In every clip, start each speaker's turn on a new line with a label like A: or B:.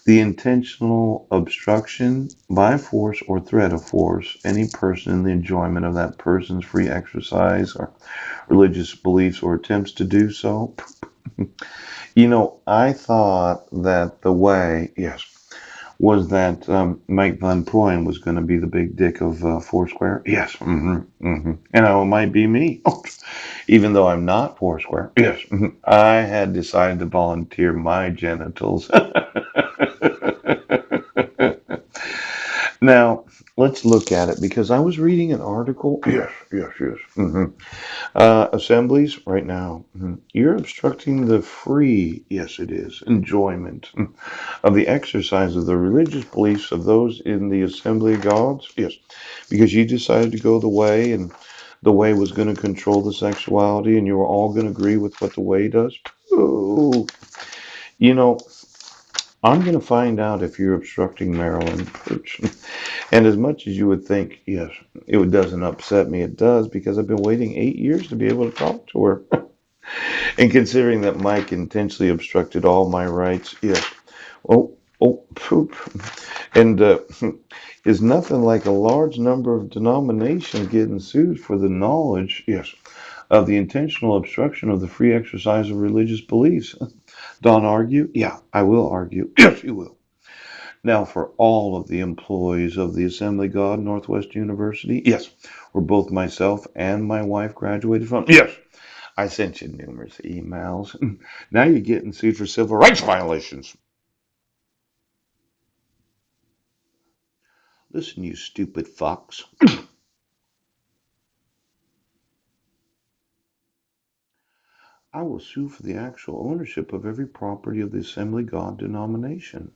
A: The intentional obstruction by force or threat of force, any person in the enjoyment of that person's free exercise or religious beliefs or attempts to do so. I thought that the way, yes, was that Mike Van Proyen was going to be the big dick of Foursquare. Yes, and it might be me, even though I'm not Foursquare. Yes, I had decided to volunteer my genitals. Now, let's look at it because I was reading an article. Yes, yes, yes. Assemblies right now. You're obstructing the free, yes, it is, enjoyment of the exercise of the religious beliefs of those in the assembly of gods. Yes, because you decided to go the way and the way was going to control the sexuality and you were all going to agree with what the way does. Ooh. You know, I'm going to find out if you're obstructing Marilyn Perch. And as much as you would think, yes, it doesn't upset me, it does because I've been waiting 8 years to be able to talk to her. And considering that Mike intentionally obstructed all my rights, yes. Poop. And is nothing like a large number of denominations getting sued for the knowledge, yes, of the intentional obstruction of the free exercise of religious beliefs. Don argue? Yeah, I will argue. Yes, you will. Now, for all of the employees of the Assembly of God Northwest University, yes, where both myself and my wife graduated from, yes, I sent you numerous emails. Now you're getting sued for civil rights violations. Listen, you stupid fucks. I will sue for the actual ownership of every property of the Assembly of God denomination.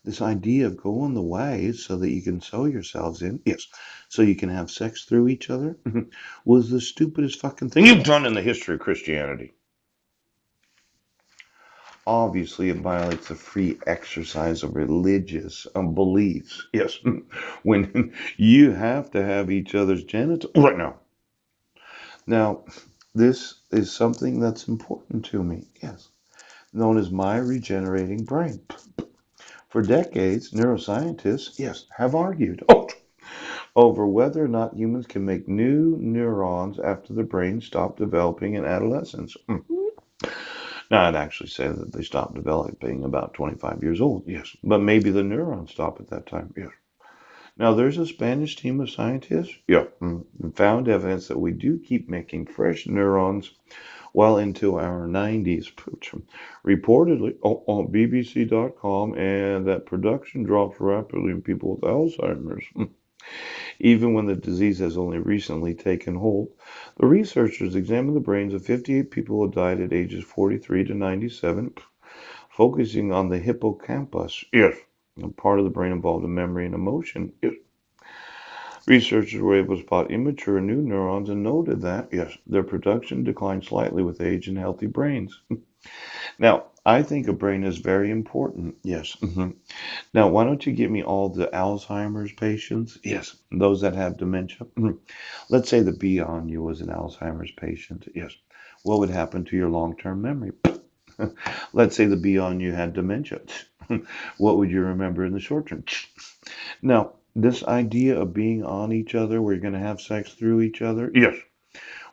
A: This idea of going the way so that you can sew yourselves in, yes, so you can have sex through each other, was the stupidest fucking thing you've done in the history of Christianity. Obviously, it violates the free exercise of religious beliefs. Yes, when you have to have each other's genitals right now. Now, this is something that's important to me. Yes, known as my regenerating brain. For decades, neuroscientists, yes, have argued over whether or not humans can make new neurons after the brain stop developing in adolescence. Now, I'd actually say that they stop developing about 25 years old, yes, but maybe the neurons stop at that time, yes. Now, there's a Spanish team of scientists, yeah, found evidence that we do keep making fresh neurons well into our 90s, reportedly on BBC.com, and that production drops rapidly in people with Alzheimer's. Even when the disease has only recently taken hold. The researchers examined the brains of 58 people who died at ages 43 to 97, focusing on the hippocampus, yes, a part of the brain involved in memory and emotion. Yes. Researchers were able to spot immature new neurons and noted that, yes, their production declined slightly with age in healthy brains. Now, I think a brain is very important. Yes. Now, why don't you give me all the Alzheimer's patients? Yes, those that have dementia. Let's say the bee on you was an Alzheimer's patient. Yes. What would happen to your long-term memory? Let's say the bee on you had dementia. What would you remember in the short term? Now, this idea of being on each other, where you're going to have sex through each other, yes,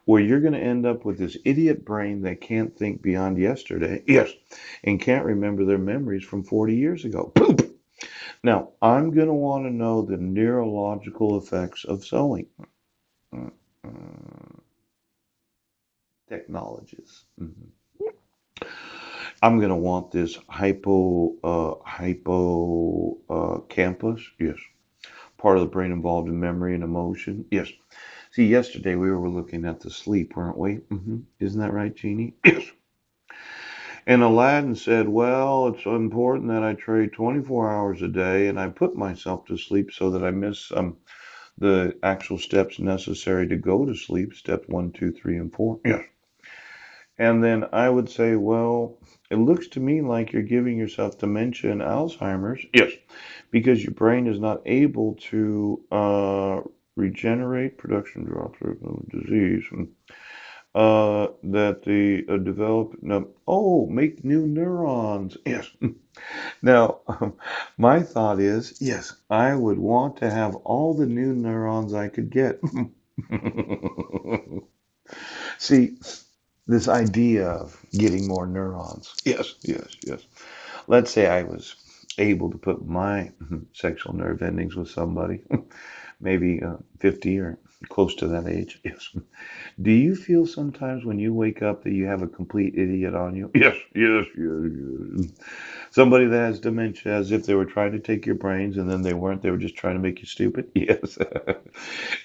A: where you're going to end up with this idiot brain that can't think beyond yesterday, yes, and can't remember their memories from 40 years ago. Poop. Now, I'm going to want to know the neurological effects of sewing. Technologies. I'm going to want this campus. Yes. Part of the brain involved in memory and emotion. Yes. See, yesterday we were looking at the sleep, weren't we? Isn't that right, Jeannie? Yes. And Aladdin said, well, it's important that I trade 24 hours a day and I put myself to sleep so that I miss the actual steps necessary to go to sleep, step one, two, three, and four. Yes. And then I would say, well, it looks to me like you're giving yourself dementia and Alzheimer's. Yes. Because your brain is not able to regenerate, production drops, disease, that the develop, no, oh, make new neurons. Yes. Now, my thought is, yes, I would want to have all the new neurons I could get. See, this idea of getting more neurons. Yes, yes, yes. Let's say I was able to put my sexual nerve endings with somebody, maybe 50 or close to that age. Yes. Do you feel sometimes when you wake up that you have a complete idiot on you? Yes, yes, yes, yes. Somebody that has dementia, as if they were trying to take your brains and then they weren't. They were just trying to make you stupid. Yes.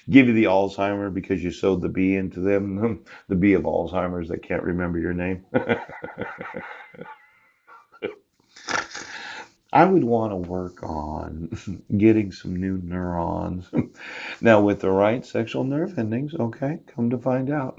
A: Give you the Alzheimer because you sewed the B into them. The B of Alzheimer's that can't remember your name. I would want to work on getting some new neurons. Now, with the right sexual nerve endings, okay, come to find out.